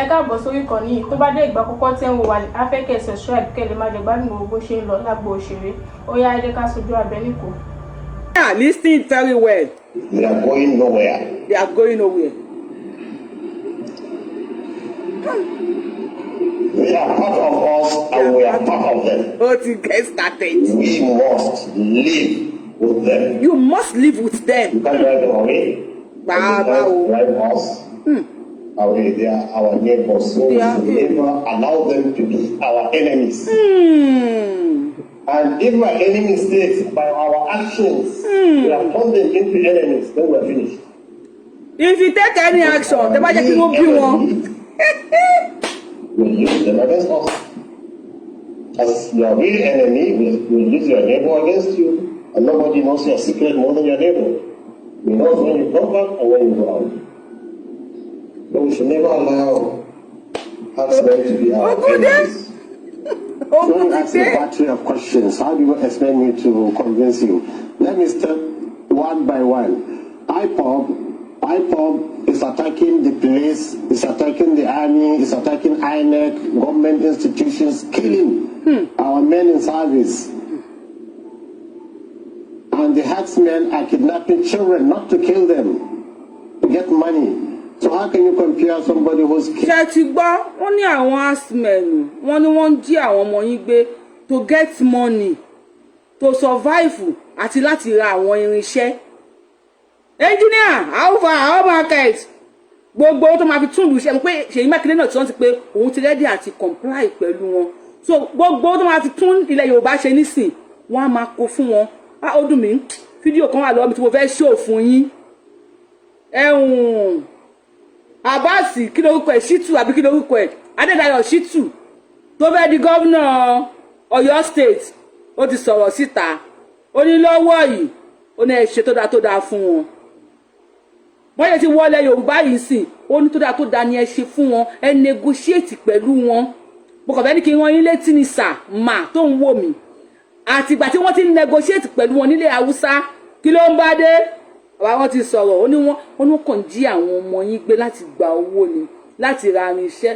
ẹ káàbọ̀ sórí ìkànnì yìí tó bá dé ìgbà àkọ́kọ́ tí ẹ ń wo wà afẹ́kẹ́ subscribe kẹ́lẹ́ má jẹ gbádùn gbogbo ṣe ń lọ lágbo òṣèré ó yá ẹ jẹ́ ká sojú abẹ níkò. Yeah, listen very well. They are going nowhere. They are going nowhere. They are part of us and we are part of them. Oh, to get started. We must live with them. You must live with them. You can't drive them away. Drive us. Away. They are our neighbors. So we should never allow them to be our enemies. And if my enemy states by our actions, we have turned them into enemies, then we are finished. If you take any action, the magic will be one. Will use them against us. As your real enemy, will use your neighbor against you. And nobody knows your secret more than your neighbor. We know when you come back and when you go out. But we should never allow herdsmen to be our enemies. When you ask a battery of questions, how do you expect me to convince you? Let me step one by one. IPOB is attacking the police, is attacking the army, is attacking INEC, government institutions, killing our men in service. And the herdsmen are kidnapping children, not to kill them, to get money. So how can you compare somebody who's killing? Only àwọn herdsmen, wọ́n jí àwọn ọmọ yín gbé to get money, to survive, àti láti ra àwọn irinṣẹ́. Engineer, how far, how market? Gbogbo tó máa fi tún ìlú ṣe pé Seyi Makinde náà tí wọ́n ti pé òun ti ready àti comply pẹ̀lú wọn. So gbogbo tó máa fi tún ilẹ̀ Yorùbá ṣe nísìn, wọ́n á máa kó fún wọn. Ó dùn mí, fídíò kan wà lọ́wọ́ mi tí mo fẹ́ show fún yín. Abasi kí lorúkọ ẹ̀ Shitu àbí kí lorúkọ ẹ̀ Adédayọ̀ Shitu tó fẹ́ di gómìnà Ọ̀yọ́ state ó ti sọ̀rọ̀ síta ó ní lọ́wọ́ yìí ó ní ẹ ṣe tó dáa fún wọn. Wọ́n yẹ ti wọlé Yorùbá yìí sìn ó ní tó dáa ni ẹ ṣe fún wọn ẹ negotiate pẹ̀lú wọn. Mo kàn fẹ́ ní kí wọ́n yín létí ní mà tó ń wò mí àtìgbà tí wọ́n ti negotiate pẹ̀lú wọn nílé Haúsá kí ló ń bá dé àwọn ti sọ̀rọ̀ ó ní wọ́n kàn jí àwọn ọmọ yín gbé láti gba owó ni láti ra irinṣẹ́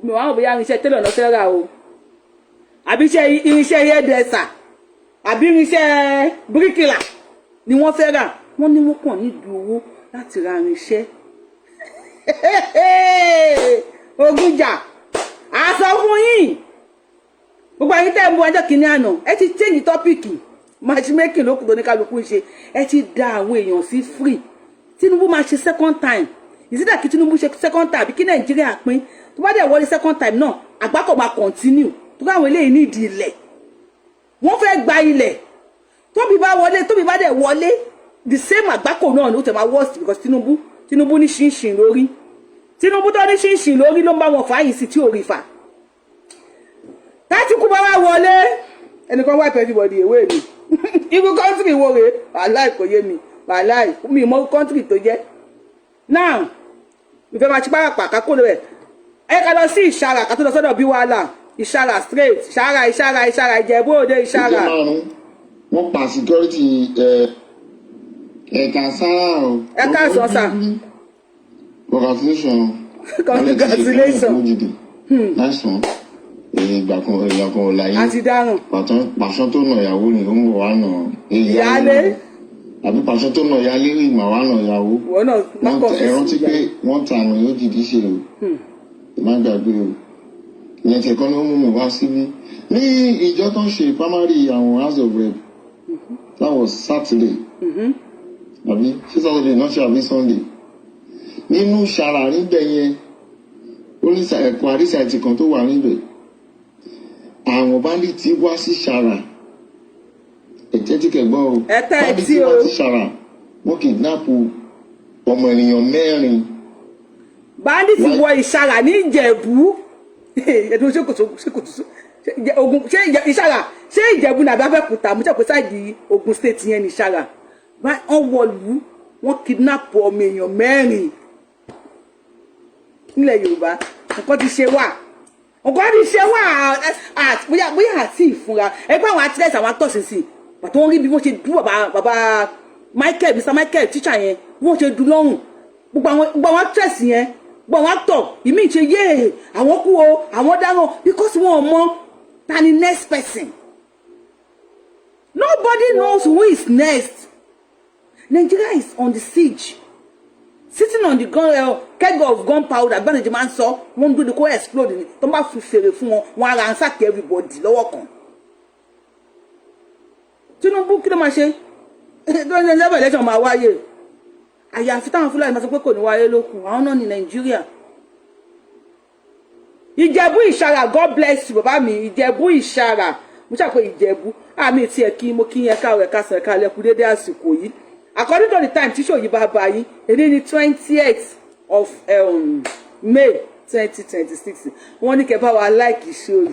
mi wọ́n bóyá irinṣẹ́ tẹ́lọ̀ náà fẹ́ rà o àbí irinṣẹ́ hairdresser àbí irinṣẹ́ bíríkìlà ni wọ́n fẹ́ rà wọ́n ní wọ́n kàn nídìí owó láti ra irinṣẹ́ ogunjà àsọ fún yín gbogbo ayé tẹ́ ẹ̀ mú ọjọ́ kìíní àná ẹ ti change topic matchmaking ló kù tó ní kálukú ṣe ẹ ti dá àwọn èèyàn sí free Tinubu máa ṣe second time ìsídà kí Tinubu ṣe second time kí Nàìjíríà pín tó bá dẹ̀ wọlé second time náà àgbákò máa continue tó káwọn eléyìí ní ìdí ilẹ̀ wọ́n fẹ́ gba ilẹ̀ tóbi bá dẹ̀ wọlé the same àgbákò náà ló tẹ̀ máa worst because Tinubu ní ṣinṣin lórí Tinubu tó ní ṣinṣin lórí ló ń bá wọn fàáyì sí tí ò rí fà láti kú bá wá wọlé ẹnìkan wipe everybody away ni irú country wo rèé wàláì kò yé mi wàláì mi mọ country tó jẹ́ now ìfẹ́ máa ṣe pàápàá kákó rẹ̀ ẹ ká lọ sí ìṣàrà ká tó lọ sọ́dọ̀ bí wàhálà ìṣàrà straight ìṣàrà Ìjẹ̀bú Òde ìṣàrà. wọ́n pa security ẹ̀ka sára o. ẹ̀ka sọ̀sà. congratulations. nice one. ìgbà kan ọ̀la yìí. àti dáràn. pàṣán tó nà ìyàwó ni ó ń bọ̀ wá nà. ìyáálé. àbí pàṣán tó nà ìyáálé ìgbà wá nà ìyàwó. wọ́n náà má kọ́ ẹ rántí pé wọ́n ta àmì yóò dìdí ṣe o. má gbàgbé o. ìyẹn tẹ̀kọ́ ni ó mú mi wá síbí. ní ìjọ tó ń ṣe primary àwọn house of rep that was Saturday. àbí ṣé Saturday náà ṣe àbí Sunday. nínú ṣàrà níbẹ̀ yẹn ó ní ẹ̀kọ́ àríṣàìtì kan tó wà níbẹ̀. àwọn bandits wá sí ṣàrà ẹ̀jẹ̀ tí kẹ̀gbọ́n o bandits wá sí ṣàrà wọ́n kidnap ọmọ ènìyàn 4. bandits wọ ìṣàrà ní Ìjẹ̀bú ẹ̀dùn ṣé ìṣàrà ṣé Ìjẹ̀bú nàbí Abẹ́òkúta mo jẹ́ pé sáìdì Ògùn state yẹn ní ìṣàrà wọ́n wọ̀lú wọ́n kidnap ọmọ èèyàn 4 nílẹ̀ Yorùbá nǹkan ti ṣe wà bóyá àti ìfúnra ẹgbẹ́ àwọn actress àwọn actors sí pàtó wọ́n rí bí wọ́n ṣe dú bàbá Mr. Michael teacher yẹn bí wọ́n ṣe dú lọ́rùn gbogbo àwọn actress yẹn gbọ́n wá tọ̀ ìmí ṣe yé àwọn kú o àwọn dáràn because wọn mọ ta ni next person. Nobody knows who is next. Nigeria is on the siege, sitting on the keg of gunpowder. Bẹ́ẹ̀ni máa ń sọ wọ́n ń dúró kó explode ni tó bá fi fèrè fún wọn wọn ara ń sàkí everybody lọ́wọ́ kan. Tinubu kí ló máa ṣe? Tó ń jẹ́ election máa wáyé. Àyàfi táwọn Fúlàní máa sọ pé kò ní wáyé lókun àwọn náà ní Nàìjíríà. Ìjẹ̀bú Ìṣàrà, God bless you bàbá mi. Ìjẹ̀bú Ìṣàrà mo ṣàpè Ìjẹ̀bú àmì tí ẹ kí mo kí yẹn káwọ ẹ̀ka sàn ẹ̀ka lẹ́kùn dédé àsìkò yìí. According to the time tí ṣòyí bá bá yín èdè ní 28th of May 2026 wọ́n ní kẹ́ bá wa like ìṣòyí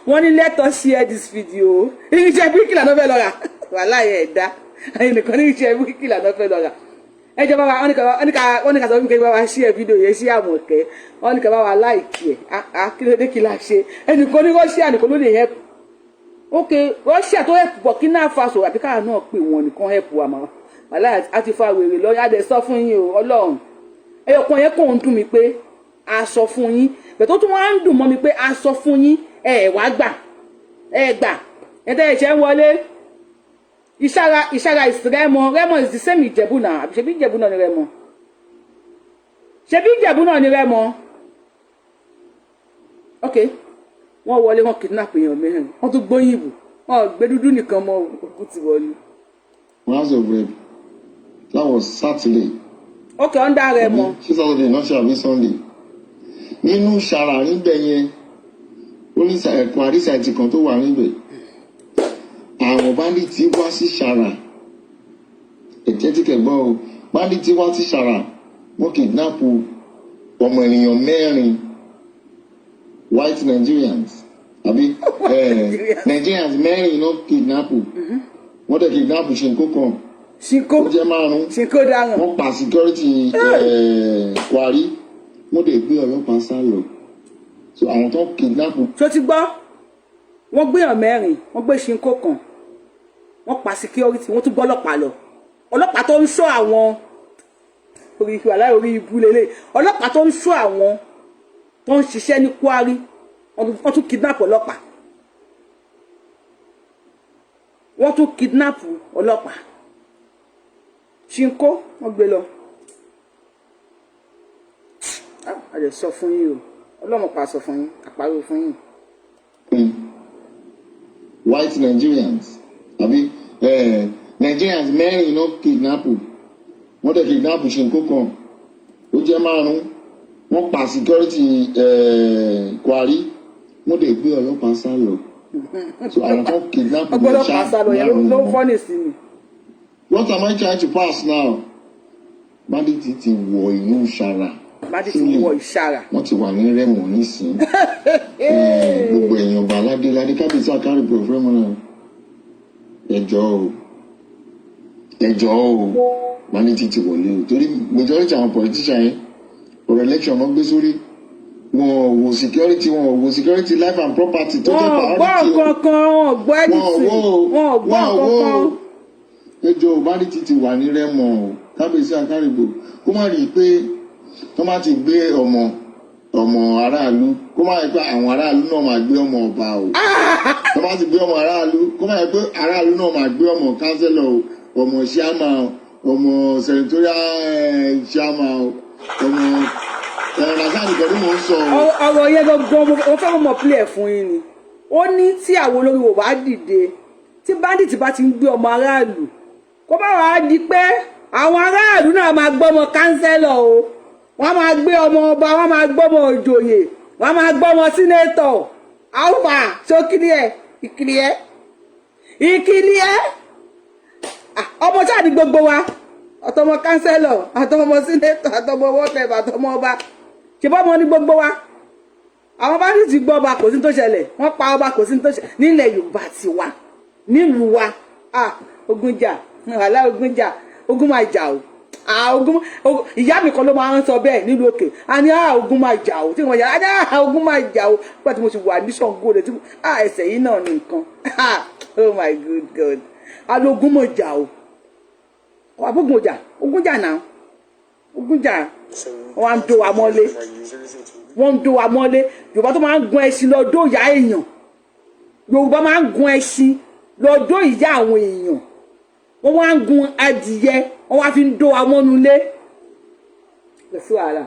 wọ́n ní let us share this video. Iṣẹ́ bíríkìlà náà fẹ́ lọ rà wàhálà yẹn ẹ̀dá ẹ̀yin nìkan ní iṣẹ́ bíríkìlà náà fẹ́ lọ rà. Ẹ jẹ́ bá wa wọ́n ní ká sọ fún mi kẹ́ bá wa share video yẹn sí Àmọ̀kẹ́ wọ́n ní kẹ́ bá wa like ẹ̀ kí ló dé kí la ṣe ẹnìkan ní Russia nìkan ló lè help. Okay, Russia tó help Burkina Faso àbí káà náà pè wọ́n nìkan help wa máa wàhálà àti fa wèrè lọ yá dé sọ fún yín o Ọlọ́run ẹyọkan yẹn kò ń dùn mí pé a sọ fún yín bẹ́ẹ̀ tó tún wá ń dùn mọ́ mi pé a sọ fún yín wá gbà gbà ẹ̀tẹ́ ẹ̀ṣẹ̀ ń wọlé Ìṣàrà is Rẹ́mọ is the same Ìjẹ̀bú náà àbí ṣebí Ìjẹ̀bú náà ni Rẹ́mọ ṣebí Ìjẹ̀bú náà ni Rẹ́mọ. Okay, wọ́n wọlé wọ́n kidnap èèyàn mẹ́rin wọ́n tún gbóyìnbó wọ́n gbé dúdú nìkan mọ́ òkú ti wọlé. House of Rep, that was Saturday. Okay, under Rẹ́mọ. Ṣé Saturday náà ṣe àbí Sunday? Nínú Ìṣàrà níbẹ̀ yẹn ó ní ẹ̀kọ́ àríṣàìtì kan tó wà níbẹ̀. Àwọn báńdíìtì wá sí Ìṣàrà ẹ̀jẹ̀ tí kẹ̀gbọ́n o báńdíìtì wá sí Ìṣàrà wọ́n kidnap ọmọ ènìyàn mẹ́rin white Nigerians àbí Nigerians mẹ́rin náà kidnap wọ́n dẹ̀ kidnap Ṣinkó kan ó jẹ́ márùn-ún wọ́n pa security Kwari wọ́n dẹ̀ gbé ọlọ́pàá sá lọ so àwọn tó kidnap. tó ti gbọ́ wọ́n gbéyàn mẹ́rin wọ́n gbé Ṣinkó kan wọ́n pa security wọ́n tún gbọ́ ọlọ́pàá lọ ọlọ́pàá tó ń ṣọ́ àwọn orí ìwàlá orí ibú lélẹ̀ ọlọ́pàá tó ń ṣọ́ àwọn tó ń ṣiṣẹ́ ní Kwari wọ́n tún kidnap ọlọ́pàá wọ́n tún kidnap ọlọ́pàá Ṣinkó wọ́n gbé lọ. A lè sọ fún yín o ọlọ́mọpàá sọ fún yín àpárò fún yín. White Nigerians àbí Nigerians mẹ́rin náà kidnap wọ́n dẹ̀ kidnap Ṣinkó kan ó jẹ́ márùn-ún wọ́n pa security Kwari wọ́n dẹ̀ gbé ọlọ́pàá sá lọ so àwọn tó kidnap ọlọ́pàá sá lọ yẹn ló ń fọ́nì sí mi. What am I trying to pass now? Bandits ti wọ inú Ìṣàrà. Bandits ti wọ Ìṣàrà. Wọ́n ti wà ní Rẹ́mọ nísìn. Gbogbo èèyàn bá ládé kábíyèsí àkárí pé òfin mọ́nà. Ẹjọ́ o. Bandits ti wọlé o. Torí majority àwọn politician yẹn ọ̀rọ̀ election wọn gbé sórí. Wọn wo security life and property tó jẹ́ priority. Wọ́n gbọ́ anything. Wọ́n gbọ́ kankan. Ẹjọ́ Bandits ti wà ní Rẹ́mọ o. Kábíyèsí àkárìgbò kó má rí i pé tó má ti gbé ọmọ aráàlú kó má rí i pé àwọn aráàlú náà máa gbé ọmọ ọba o tó má ti gbé ọmọ aráàlú kó má rí i pé aráàlú náà máa gbé ọmọ kánsẹ́lọ̀ o ọmọ ṣíàmà o ọmọ senatorial ṣíàmà o ọmọ nàṣàlì pẹ̀lú mò ń sọ o. ọ̀rọ̀ yẹn gangan mo fẹ́ mọ̀ pílẹ̀ fún yín ni ó ní tí àwọn olórí wò bá dìde tí bandit bá ti ń gbé ọmọ aráàlú kó bá wàá di pé àwọn aráàlú náà máa gbọ́mọ kánsẹ́lọ̀ o wọ́n máa gbé ọmọ ọba wọ́n máa gbọ́mọ òjòyè wọ́n máa gbọ́mọ sínétọ̀ alfa sókìlì ẹ̀ ìkìlì ẹ̀ ọmọ sáà ní gbogbo wa àtọmọ kánsẹ́lọ̀ àtọmọ sínétọ̀ àtọmọ wọ́tẹ̀bà àtọmọ ọba ṣùgbọ́n ọmọ ní gbogbo wa àwọn bá sì ti gbọ́ ọba kò sí tó ṣẹlẹ̀ wọ́n pa ọba kò sí tó ṣẹlẹ̀ nílẹ̀ Yorùbá ti wa nílùú wa ogun jà wàhálà ogun jà ogun máa jà o ìyá mi kan ló máa ń sọ bẹ́ẹ̀ nílùú òkè a ní ogun máa jà o tí wọ́n yà á ogun máa jà o nígbà tí mo ti wà ní Ṣàngó rẹ̀ tí ẹsẹ̀ yìí náà ní nǹkan oh my good God alógun máa jà o àbógun ọjà ogun jà náà Ogunja wọ́n ń do wa mọ́lé wọ́n ń do wa mọ́lé Yorùbá tó máa ń gun ẹṣin lọ dó ìyá èèyàn Yorùbá máa ń gun ẹṣin lọ dó ìyá àwọn èèyàn wọ́n wá ń gun adìyẹ wọ́n wá fi ń dó wa mọ́nu lé lọ sí wàhálà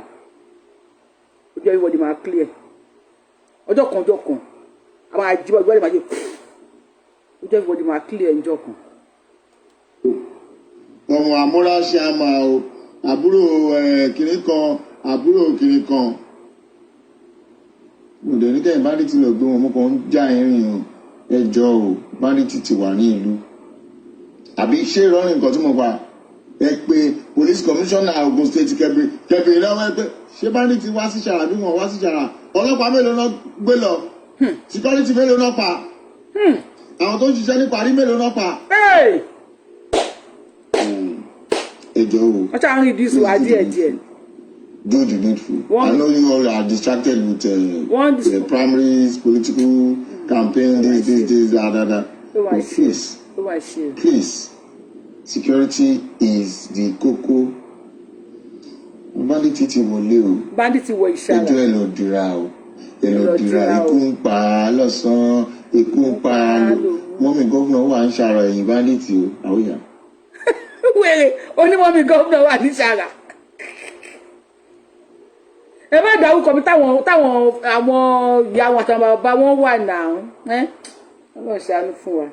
ọjọ́ ìwọ́de máa clear ọjọ́ kan a máa jí ọjọ́ ìwọ́de máa jẹ́ ọjọ́ ìwọ́de máa clear ọjọ́ kan. ọmọ amúráṣe àmà o àbúrò kìnìún kan àbúrò kìnìún kan mo dẹ̀ ní kẹ́yìn báńdíìtì lọ gbé wọn mo kàn ń já irin o ẹjọ́ o báńdíìtì ti wà ní ìlú àbí ṣé ìrọ́rìn nǹkan tí mo pa ẹ pé police commissioner Ogun State kẹbìrì lọ́wọ́ ẹ pé ṣé báńdíìtì wá sí ṣàrà bí wọ́n wá sí ṣàrà ọlọ́pàá mélòó náà gbé lọ security mélòó náà pa àwọn tó ń ṣiṣẹ́ ní Paris mélòó náà pa. ẹjọ́ o wọ́n ṣáà ń rí dísù díẹ̀. Do the needful. I know you all are distracted with the primaries, political campaign, this, that. But please, security is the koko. Bandit ti wọlé o. Bandit wọ ìṣàlẹ̀. Ẹjọ́ ẹ lọ dira o. Ẹ lọ dira ikú ń pa lọ́sàn-án, ikú ń pa mọ́mí gómìnà wà ń ṣàrọ̀ ẹ̀yìn bandit o. Àwòyà. Wèrè onímọ̀mí gómìnà wà ní ṣàrà. Ẹ má dárúkọ mi táwọn àwọn ìyá wọn àtàwọn bàbá wọn wà náà Ọlọ́run ṣàánú fún wa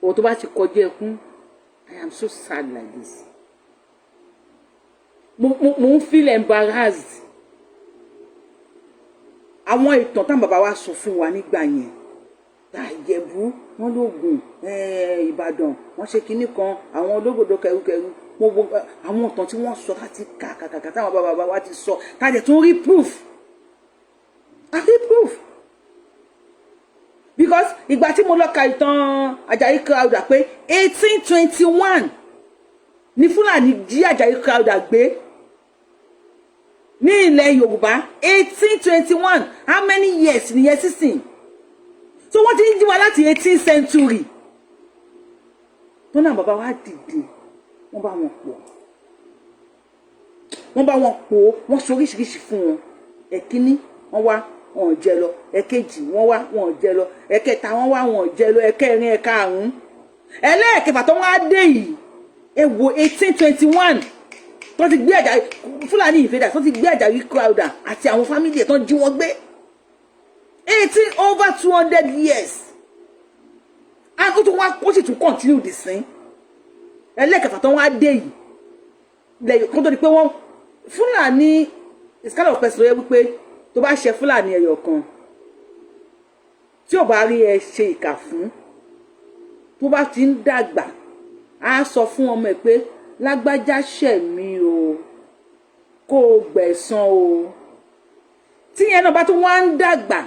òun tó bá ti kọjá ẹkún I am so sad like this mo ń feel embarrassed àwọn ìtàn táwọn bàbá wa sọ fún wa nígbà yẹn Ìjẹ̀bú wọn lóògùn Ìbàdàn wọn ṣe kinní kan àwọn ológbòdo kẹrùkẹrù àwọn ìtàn tí wọ́n sọ láti kàkàkàkà táwọn bàbá wa ti sọ tàdé tún rí proof because ìgbà tí mo lọ ka ìtàn Àjàyí Crowther pé 1821 ní Fúlàní jí Àjàyí Crowther gbé ní ilẹ̀ Yorùbá 1821 how many years nìyẹn sísìn so wọ́n ti ń jí wa láti 18th century tó náà bàbá wa dìde wọ́n bá wọn pò wọ́n sọ oríṣiríṣi fún wọn ẹ̀kíní wọ́n wá wọn ò jẹ lọ ẹ̀kejì wọ́n wá wọn ò jẹ lọ ẹ̀kẹta wọ́n wá wọn ò jẹ lọ ẹ̀kẹrin ẹ̀karùn ẹlẹ́ẹ̀kẹfà tó wọ́n á dé yìí ẹ wo 1821 tó ti gbé Àjàyí Fúlàní invaders tó ti gbé Àjàyí Crowther àti àwọn fámìlì ẹ̀ tó jí wọn gbé 18 over 200 years and ó sì tún continue the same ẹlẹ́ẹ̀kẹfà tó wọ́n á dé yìí lẹ́yìn kó tó di pé wọ́n Fúlàní is kind of person yẹ wípé tó bá ṣe Fúlàní ẹyọ kan tí ò bá rí ẹ ṣe ìkà fún tó bá ti ń dàgbà á sọ fún ọmọ ẹ pé lágbájá ṣẹ̀ mí o kó o gbẹ̀san o tí yẹn náà bá tún wá ń dàgbà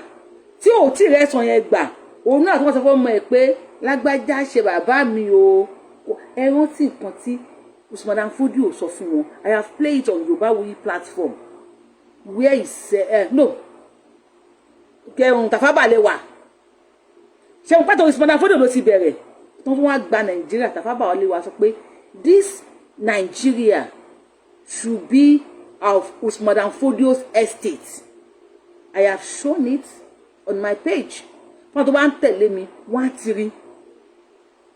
tí ò tí rẹ̀san yẹn gbà òun náà tó wọ́n sọ fún ọmọ ẹ pé lágbájá ṣe bàbá mi o ẹ rántí nǹkan tí Usman Fodio sọ fún wọn I have played it on Yorubawuyi platform where he said no kẹrùn Tàfábàlẹ̀ wà ṣẹun pàtó Usman Fodio ló ti bẹ̀rẹ̀ tó tún wá gba Nàìjíríà Tàfábàlẹ̀ wà sọ pé this Nigeria should be of Usman Fodio's estate I have shown it on my page wọn tó bá ń tẹ̀lé mi wọ́n á ti rí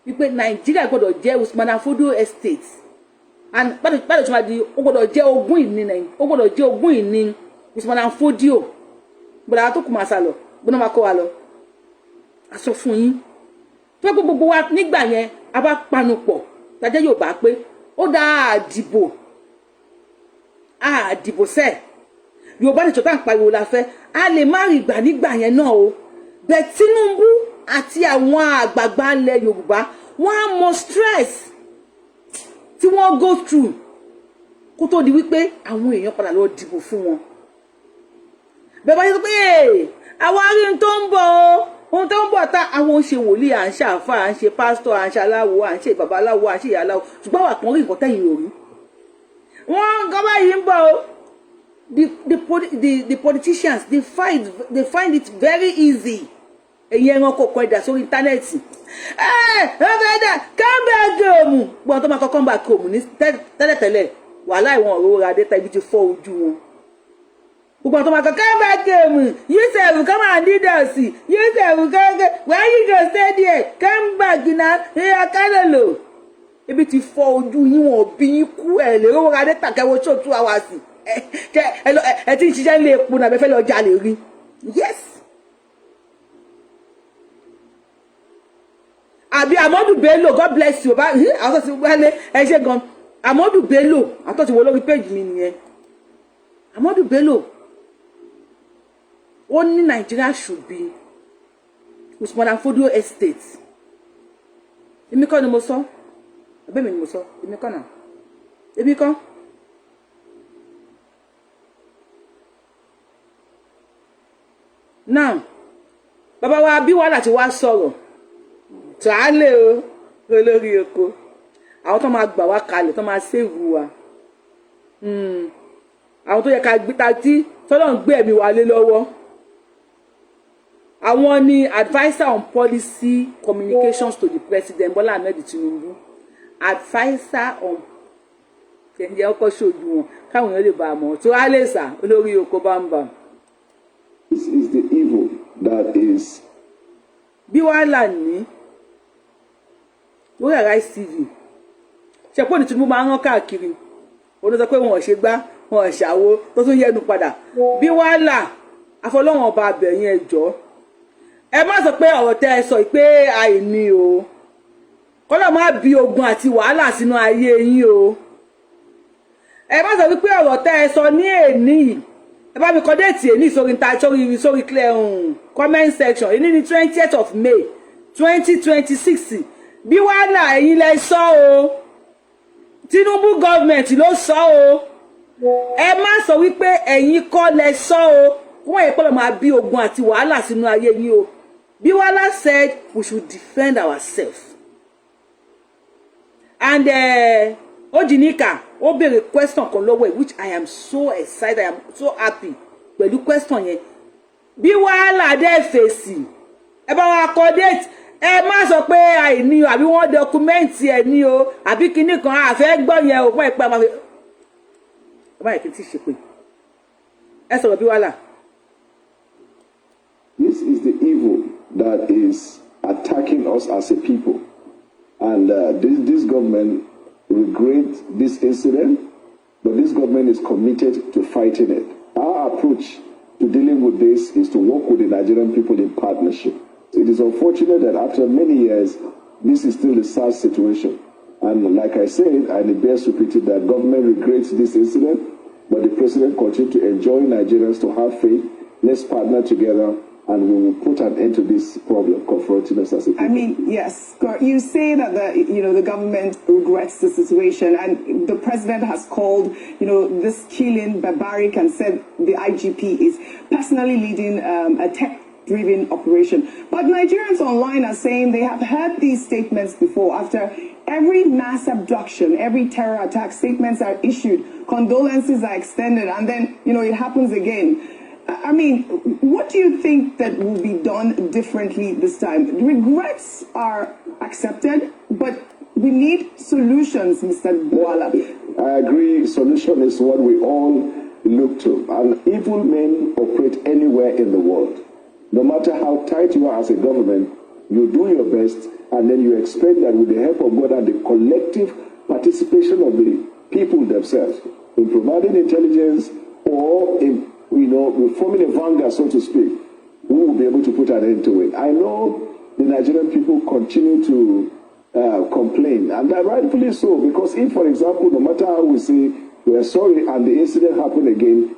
wípé Nàìjíríà gbọ́dọ̀ jẹ́ Usman Fodio estate and báyìí tí wọ́n di ó gbọ́dọ̀ jẹ́ ogún ìní Nàìjíríà ó gbọ́dọ̀ jẹ́ ogún ìní Usman Fodio gbọ́dọ̀ tó kù máa sá lọ gbọ́dọ̀ máa kó wa lọ aṣọ fún yín tó gbogbo wa nígbà yẹn a bá panu pọ̀ tàjẹ́ Yorùbá pé ó dá àdìbò sẹ́ẹ̀ Yorùbá ní tọ́tà ń pariwo la fẹ́ a lè má rí ìgbà nígbà yẹn náà o bẹ́ẹ̀ Tinubu àti àwọn àgbààgbà ilẹ̀ Yorùbá wọ́n á mọ stress tí wọ́n go through kó tó di wípé àwọn èèyàn padà lọ dìbò fún wọn bẹ́ẹ̀ bá yẹ pé àwọn arí ohun tó ń bọ̀ ohun tó ń bọ̀ tá àwọn ṣe wòlíì à ń ṣe àfà à ń ṣe pásítọ̀ à ń ṣe aláwo à ń ṣe babaláwo à ń ṣe ìyá aláwo ṣùgbọ́n wà kàn rí nǹkan tẹ̀yìn òru wọ́n nǹkan báyìí ń bọ̀ o the politicians they find it very easy èyí ẹranko kan ẹ̀dà sórí íńtánẹ́ẹ̀tì ọ̀bẹ̀dà come back home gbọ́n tó máa kọ́ come back home ní tẹ́lẹ̀tẹ́lẹ̀ wàhálà ìwọ̀n òróró ra data ibi ti fọ́ ojú wọn. Gbogbo àwọn tó máa kọ́ come back home, you sef come and lead us, you sef come, why you go stay there, come back na, akálòlò. Ibi ti fọ́ ojú yín wọn bí yín kú ẹ̀ lè rówó ra data kẹwọ́ show 2 hours. Ẹ ti ń ṣiṣẹ́ nílé epo náà bẹ́ẹ̀ fẹ́ lọ jalè rí. Yes. Àbí Amadu Bello, God bless you. Àwọn tó ti wálé ẹ ṣe gan. Amadu Bello, àwọn tó ti wọ lórí page mi nìyẹn. Amadu Bello, only Nigeria should be Usman Fodio Estate. Èmi kọ́ ni mo sọ. Ẹ̀bẹ̀ mi ni mo sọ. Èmi kọ́ náà. Èmi kọ́. Now, bàbá wa bí Wahala ti wá sọ̀rọ̀. Tàálẹ̀ o, olórí oko. Àwọn tó máa gbà wá kalẹ̀, tó máa save wa. Àwọn tó yẹ ká gbé ta tí tọ́lọ́ ń gbé ẹ̀mí wa lé lọ́wọ́. Àwọn ni adviser on policy communications to the president Bola Ahmed Tinubu. Adviser on kẹ̀ǹjẹ́ ọkọ̀ ṣojú wọn káwọn èèyàn lè bá a mọ̀. Tàálẹ̀ sà, olórí oko bámbà. This is the evil that is. Bí Wahala ní lórí Arise TV ṣe pé ní Tinubu máa ń rán káàkiri òun ló sọ pé wọn ò ṣe gbá wọn ò ṣàwo tó tún yẹnu padà. Bí Wahala afọlọ́wọ̀n ọba abẹ̀yìn ẹjọ́ ẹ má sọ pé ọ̀rọ̀ tẹ́ ẹ sọ pé àìní o kọ́lọ̀ má bí ogun àti wàhálà sínú ayé yín o. Ẹ má sọ wípé ọ̀rọ̀ tẹ́ ẹ sọ ní èní yìí ẹ bá mi kọ déètì èní sórí clear comment section èní ní 20th of May 2026. Bí Wahala ẹ̀yin lẹ sọ o, Tinubu government ló sọ o. Ẹ má sọ wípé ẹ̀yin kọ́ lẹ sọ o wọ́n yẹ pọ́lọ̀ máa bí ogun àti wàhálà sínú ayé yín o. Bí Wahala said we should defend ourselves. And Ojinika ó béèrè question kan lọ́wọ́ ẹ̀ which I am so excited, I am so happy pẹ̀lú question yẹn. Bí Wahala dé fèsì ẹ bá wa kọ date ẹ má sọ pé àìní o àbí wọ́n dọkumẹ́ǹtì ẹ̀ ní o àbí kinní kan àfẹ́ gbọ́ yẹn o fún ìpẹ́ máa fi ẹ má yẹ kí n ti ṣe pé ẹ sọ̀rọ̀ Bí Wahala. This is the evil that is attacking us as a people. And this government regrets this incident, but this government is committed to fighting it. Our approach to dealing with this is to work with the Nigerian people in partnership. It is unfortunate that after many years, this is still a sad situation. And like I said, and it bears repeating that government regrets this incident, but the president continues to enjoin Nigerians to have faith. Let's partner together and we will put an end to this problem confronting us as a people. I mean, yes, you say that the government regrets the situation, and the president has called this killing barbaric and said the IGP is personally leading a tech-driven operation. But Nigerians online are saying they have heard these statements before. After every mass abduction, every terror attack, statements are issued, condolences are extended, and then it happens again. I mean, what do you think that will be done differently this time? Regrets are accepted, but we need solutions, Mr. Wahala. I agree. Solution is what we all look to. And evil men operate anywhere in the world. No matter how tight you are as a government, you do your best, and then you expect that with the help of God and the collective participation of the people themselves in providing intelligence or in we're forming a vanguard, so to speak, we will be able to put an end to it. I know the Nigerian people continue to complain, and rightfully so, because if, for example, no matter how we say we are sorry and the incident happened again,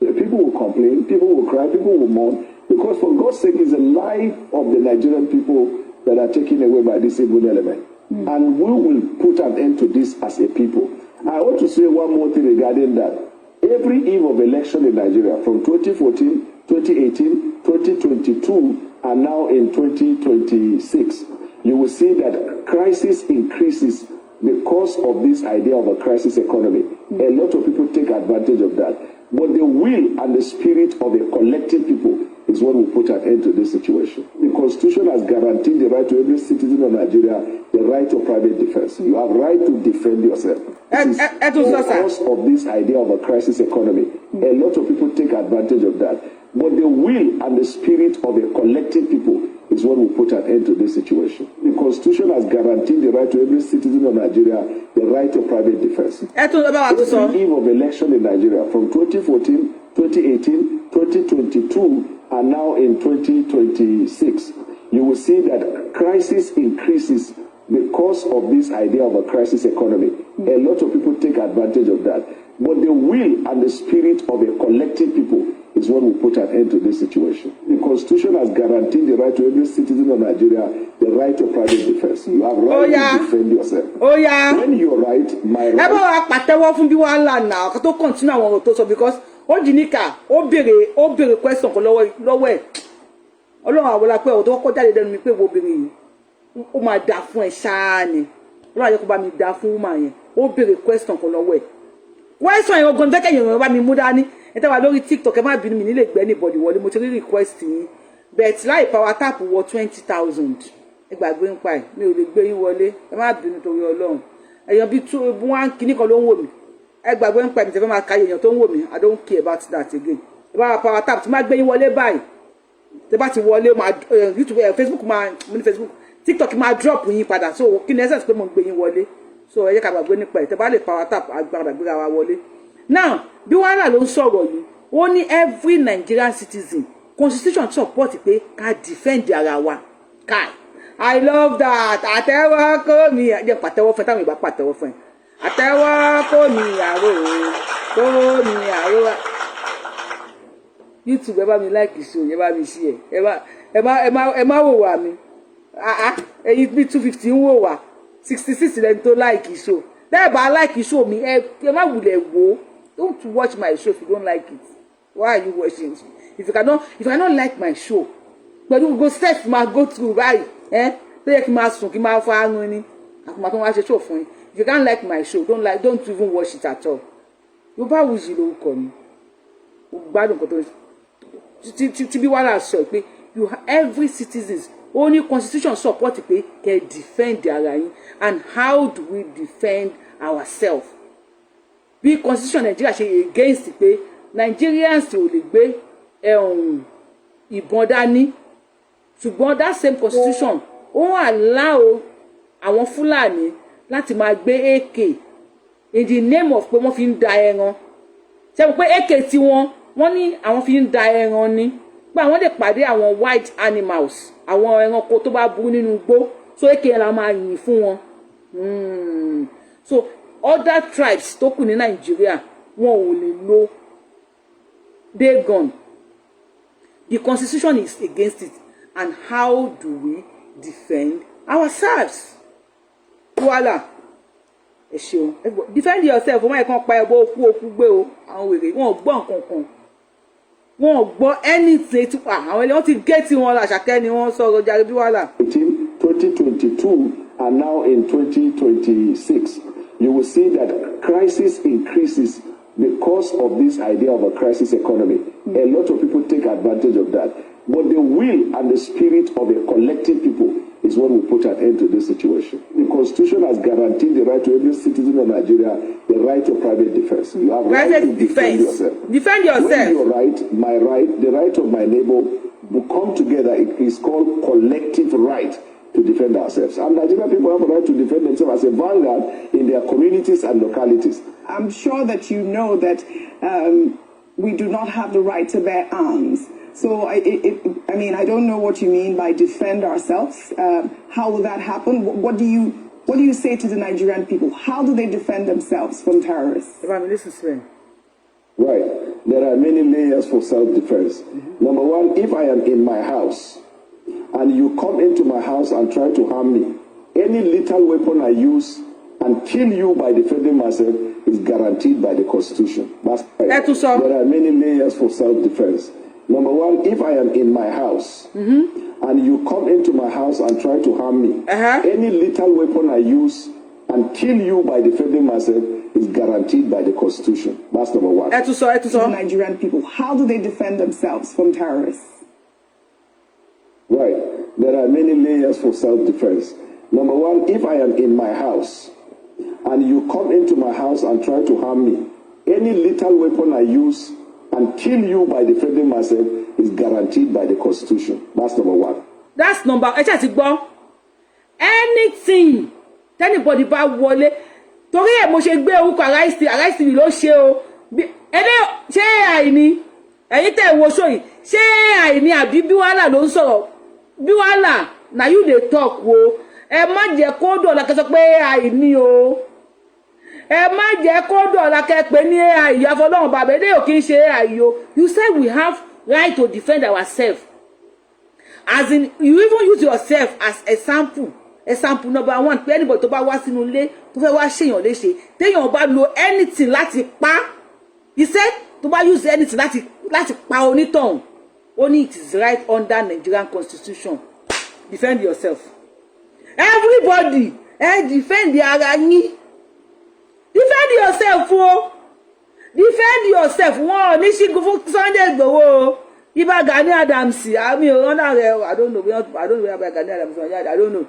people will complain, people will cry, people will mourn, because for God's sake, it's the life of the Nigerian people that are taken away by this evil element. And we will put an end to this as a people. I want to say one more thing regarding that. Every eve of election in Nigeria, from 2014, 2018, 2022, and now in 2026, you will see that crisis increases because of this idea of a crisis economy. A lot of people take advantage of that. But the will and the spirit of a collective people is what will put an end to this situation. The Constitution has guaranteed the right to every citizen of Nigeria. The the right to private defense. You have right to defend yourself. Because of this idea of a crisis economy, a lot of people take advantage of that. But the will and the spirit of a collective people is what will put an end to this situation. The Constitution has guaranteed the right to every citizen of Nigeria the right to private defense. The eve of election in Nigeria from 2014, 2018, 2022, and now in 2026, you will see that crisis increases because of this idea of a crisis economy. A lot of people take advantage of that. But the will and the spirit of a collective people is what will put an end to this situation. The Constitution has guaranteed the right to every citizen of Nigeria the right to private defense. You have right to defend yourself. When you're right, my right. Because question Ọlọ́run àwọn la pé ọ̀dọ́ kọ́kọ́ jáde lẹ́nu mi pé wo obìnrin yìí ó máa dá fún ẹ ṣáá ni Ọlọ́run àyẹ̀kọ́ bá mi dá fún woman yẹn ó béèrè question kan lọ́wọ́ ẹ̀ question yẹn ogun jẹ́kẹ̀ yẹn bá mi mú dání ẹ tẹ́wà lórí TikTok ẹ má bínú mi nílé gbẹ́ anybody wọlé mo ti rí request yín bet láì power tap wọ 20,000 ẹ gbàgbé ń pa ẹ̀ mi ò lè gbé yín wọlé ẹ má bínú torí Ọlọ́run èèyàn bíi one kìíní kan ló ń wò mí ẹ gbàgbé ń pa ẹ̀ mi tẹ́fẹ́ máa ka èèyàn tó ń wò mí I don't care about that again ẹ bá power tap tí má gbé yín wọlé báyìí tẹ́ bá ti wọlé máa YouTube Facebook máa ní Facebook TikTok máa drop yín padà so kí ni essence pé mo gbé yín wọlé so ẹ jẹ́ ká gbàgbé nípa ẹ̀ tẹ́ bá lè power tap agbára gbéra wa wọlé now bí Wahala ló ń sọ̀rọ̀ yìí ó ní every Nigerian citizen constitution support pé ká defend ara wa kai I love that àtẹ́wọ́ kó mi jẹ́ pàtẹ́wọ́ fún ẹ táwọn ìbá pàtẹ́wọ́ fún ẹ àtẹ́wọ́ kó mi àrò kó mi àrò YouTube ẹ bá mi like show ẹ bá mi share ẹ má wò wá mi ẹ̀yin bí 250 ń wò wá 66 lẹ́ni tó like show tẹ́ bá like show mi ẹ má wulẹ̀ wò don't watch my show if you don't like it why are you watching if you cannot like my show pẹ̀lú gbogbo steps ma go through báyìí tó yẹ kí n máa sùn kí n máa fa arun ni àkùnmá tó wá ṣe show fún yín if you can't like my show don't even watch it at all Yorùbáwùyí lórúkọ mi gbádùn nǹkan tó tí bí Wahala sọ pé every citizens only constitution support pé kẹ́ defend ara yín and how do we defend ourselves bí constitution Nigeria ṣe against pé Nigerians ò lè gbé ìbọn dání ṣùgbọ́n that same constitution ó allow àwọn Fúlàní láti máa gbé AK in the name of pé wọ́n fi ń da ẹran ṣe mọ̀ pé AK tí wọ́n ní àwọn fi ń da ẹran ní pé àwọn lè pàdé àwọn wild animals àwọn ẹranko tó bá burú nínú igbó so AK la máa yìn fún wọn so other tribes tó kù ní Nàìjíríà wọn ò lè lo day gun the constitution is against it and how do we defend ourselves Wahala ẹ ṣeun defend yourself ọmọ ẹ̀kan pa ẹbọ okú gbé o àwọn wèrè wọn ò gbọ́ nǹkan kan wọn ò gbọ́ anything tí àwọn ẹlẹ́wọ̀n ti gé tí wọn Àṣàkẹ́ ni wọ́n sọ̀rọ̀ jàre bí Wahala. 2022 and now in 2026 you will see that crisis increases because of this idea of a crisis economy. A lot of people take advantage of that. But the will and the spirit of a collective people is what will put an end to this situation. The Constitution has guaranteed the right to every citizen of Nigeria the right to private defense. You have right to defend yourself. Defend yourself. When your right, my right, the right of my neighbor will come together. It is called collective right to defend ourselves. And Nigerian people have a right to defend themselves as a vanguard in their communities and localities. I'm sure that you know that we do not have the right to bear arms. So, I mean, I don't know what you mean by defend ourselves. How will that happen? What do you say to the Nigerian people? How do they defend themselves from terrorists? Right. There are many layers for self-defense. Number one, if I am in my house and you come into my house and try to harm me, any lethal weapon I use and kill you by defending myself is guaranteed by the Constitution. That's right. There are many layers for self-defense. Number one, if I am in my house and you come into my house and try to harm me, any lethal weapon I use and kill you by defending myself is guaranteed by the Constitution. That's number one. Nigerian people, how do they defend themselves from terrorists? Right. There are many layers for self-defense. Number one, if I am in my house and you come into my house and try to harm me, any lethal weapon I use and kill you by defending myself is guaranteed by the Constitution. That's number one. That's number. Ẹ ṣá ti gbọ́. Anything anybody bá wọlé torí ẹ̀ mo ṣe gbé orúkọ Arise TV ló ṣe o. Ṣé àìní ẹ̀yin tẹ́ wo show yìí ṣé àìní àbí bí Wahala ló ń sọ̀rọ̀ bí Wahala na you dey talk wo ẹ má jẹ́ kó dọ̀la kẹ́ sọ pé àìní o ẹ má jẹ́ kó dọ̀la kẹ́ pé ní àìyí afọlọ́run bàbá ẹ ò kí ń ṣe àìyí o. You say we have right to defend ourselves, as in you even use yourself as example number one pé anybody tó bá wá sínú ilé tó fẹ́ wá ṣèyàn léṣe téèyàn bá lo anything láti pa. He said tó bá use anything láti pa onítọ̀hún only it is right under Nigerian Constitution. Defend yourself. Everybody defend ara yín. Defend yourself o. Defend yourself. Wọ́n ní ṣígun fún Sunday Igboho. Ibà Gani Adams. I don't know where Gani Adams is. I don't know.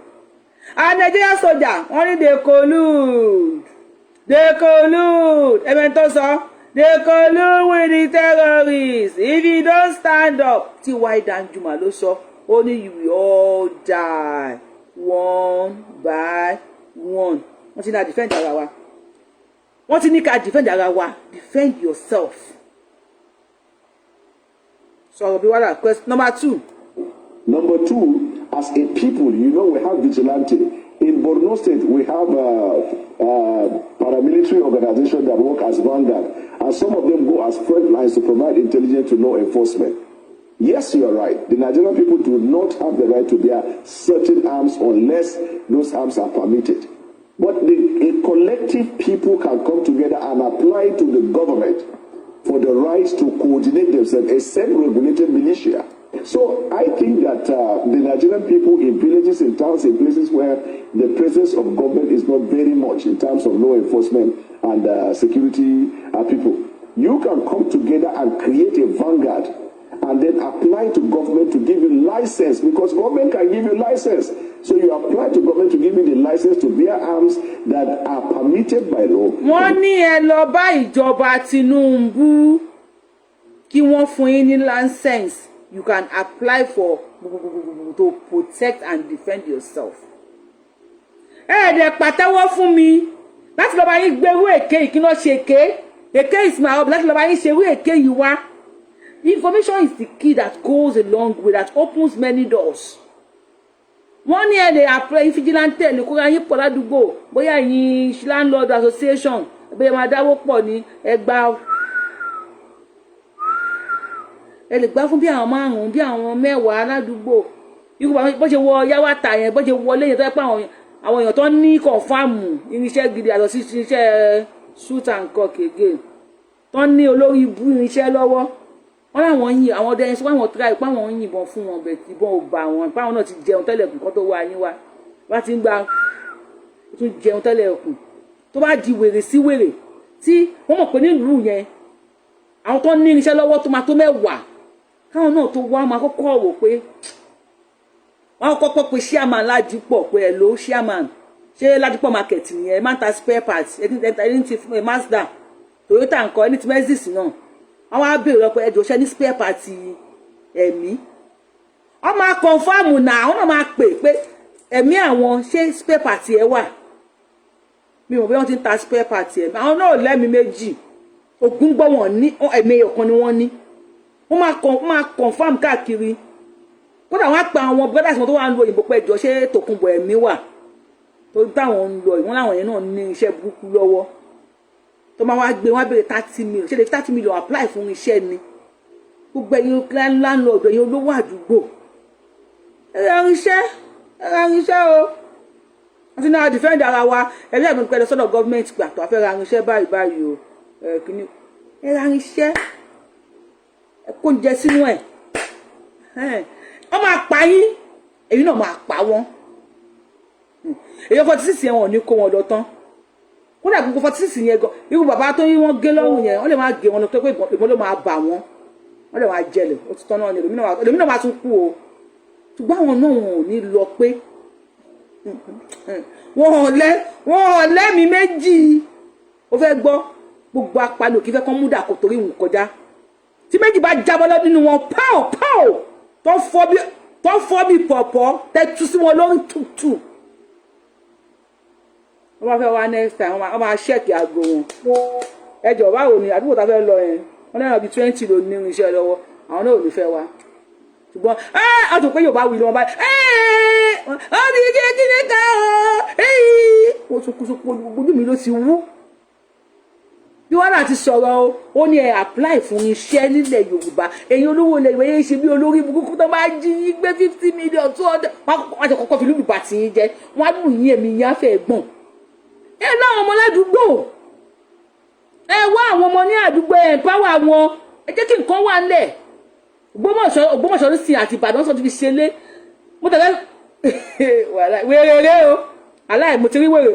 And Nigerian soldier only they collude. They collude with the terrorists. If you don't stand up, T.Y. Danjuma ló sọ, only you will all die one by one. Wọ́n ti ní defend ara wa. Wọ́n ti ní ká defend ara wa. Defend yourself. So, question number two. Number two, as a people, you know, we have vigilante. In Borno State, we have paramilitary organizations that work as vanguard, and some of them go as front lines to provide intelligence to law enforcement. Yes, you are right. The Nigerian people do not have the right to bear certain arms unless those arms are permitted. But a collective people can come together and apply to the government for the right to coordinate themselves, a self-regulated militia. So I think that the Nigerian people in villages, in towns, in places where the presence of government is not very much in terms of law enforcement and security people, you can come together and create a vanguard and then apply to government to give you license, because government can give you license. So you apply to government to give you the license to bear arms that are permitted by law. Wọ́n ní ẹ lọ bá ìjọba Tinubu kí wọ́n fún yín ní license. You can apply for to protect and defend yourself. Dẹ̀ pàtẹ́wọ́ fún mi láti lọ bá yín gbérú èké yìí kí ló ṣe èké is my hobby láti lọ bá yín ṣerú èké yìí wá. Information is the key that goes a long way, that opens many doors. Wọ́n ní ẹ̀dẹ̀ apply vigilante ní kóra yín pọ̀ ládùúgbò bóyá yín landlord association bóyá máa dáwó pọ̀ ní ẹgbàá. Ẹ lè gbà fún bí àwọn márùn-ún bí àwọn mẹ́wàá ládùúgbò irú bó ṣe wọ yáwàtà yẹn bó ṣe wọlé yẹn tó yẹ pé àwọn èèyàn tó ní kọ̀ǹfàmù irinṣẹ́ gidi àlọ́ sí irinṣẹ́ shoot and cock again tó ní olórí ibú irinṣẹ́ lọ́wọ́ wọ́n láwọn yìn àwọn ọdẹ ẹ̀ṣọ́ àwọn tíra ìpá àwọn yìnbọn fún wọn bẹ̀ ìbọn ò bá wọn ìpá àwọn náà ti jẹun tẹ́lẹ̀ kù kó tó wá yín wá wá ti ń gba tún jẹun tẹ́lẹ̀ kù tó bá di wèrè sí wèrè tí wọ́n mọ̀ pé nílùú yẹn àwọn tó ní irinṣẹ́ lọ́wọ́ tó máa tó mẹ́wàá káwọn náà tó wá máa kọ́kọ́ wò pé wọ́n kọ́kọ́ pé chairman Ládìpọ̀ pé ẹ̀ ló chairman ṣé Ládìpọ̀ market nìyẹn máa ń ta spare parts ẹni tí Mazda Toyota nǹkan ẹni tí Mercedes náà wọ́n á béèrè lọ pé ẹjọ́ ṣe ní spare parts ẹ̀mí wọ́n máa confirm náà wọ́n náà máa pè pé ẹ̀mí àwọn ṣé spare parts ẹ̀ wà mi ò bí wọ́n ti ń ta spare parts ẹ̀mí àwọn náà lẹ́mìí méjì ogún gbọ́ wọn ní ẹ̀mí ọ̀kan ni wọ́n ní wọ́n máa confirm káàkiri kódà wọ́n á pa àwọn brothers wọn tó wà ń lo òyìnbó pé ẹjọ́ ṣé Tòkunbọ̀ ẹ̀mí wà tó táwọn ń lọ ìwọ́n láwọn yẹn náà ní iṣẹ́ burúkú lọ́wọ́ tó máa wá gbé wọ́n á béèrè 30 million ṣé lè 30 million apply fún iṣẹ́ ni gbogbo ẹ̀yin landlord ẹ̀yin olówó àdúgbò ẹ̀rọ iṣẹ́ o wọ́n ti náà defend ara wa ẹ̀rí ẹ̀gbọ́n pẹ̀lú sọ́dọ̀ gọ́ọ̀mẹ̀ntì pàtó àfẹ́ ra iṣẹ́ báyìí o kìíní ẹ̀rọ iṣẹ́ kó ń jẹ sínú ẹ̀ wọ́n máa pa yín èyí náà máa pa wọ́n èyí 46 yẹn wọn ò ní kó wọn lọ tán kódà gbogbo 46 yẹn gan irú bàbá tó yín wọ́n gé lọ́rùn yẹn wọ́n lè máa gé wọn lọ tó pé ìbọn ló máa bà wọ́n lè máa jẹlẹ̀ ó ti tán náà ni èlòmínà máa tún kú o ṣùgbọ́n àwọn náà wọn ò ní lọ pé wọ́n lẹ́ mi méjì ó fẹ́ gbọ́ gbogbo apalò kí fẹ́ kán múdà kò torí òun kọjá tí méjì bá jábọ́ lọ nínú wọn pàó tó fọ́ bí pọ̀pọ̀ tẹ́tú sí wọn lórí tútù wọ́n máa fẹ́ wá next time wọ́n máa ṣẹ́ẹ̀kì aago wọn ẹjọ́ báwo ni àdúgbò tá fẹ́ lọ yẹn wọ́n lẹ́yìn bíi 20 ló ní irinṣẹ́ lọ́wọ́ àwọn náà ò ní fẹ́ wá ṣùgbọ́n a tún pé Yorùbá wí lọ́wọ́ báyìí ó ní kíni ká o wọ́n tún kú sókú ojú mi ló ti wú bí wọ́n náà ti sọ̀rọ̀ ó ní ẹ apply fún iṣẹ́ nílẹ̀ Yorùbá èyí olówó ilẹ̀ ìwé yẹn ṣe bí olórí burúkú tó bá jí yín gbé 50 million 200 wọ́n ti kọ́kọ́ fi lùlù bàtì yín jẹ wọ́n á lù yín èmi yín á fẹ́ gbọ̀n ẹ láwọn ọmọ ládùúgbò ẹ wá àwọn ọmọ ní àdúgbò ẹ empower wọn ẹ jẹ́ kí nǹkan wà ńlẹ̀ Ògbómọ̀ṣọ́ sí àti Ìbàdàn sọ ti fi ṣe lé mo tẹ̀lé wèrè o aláì mo ti rí wèrè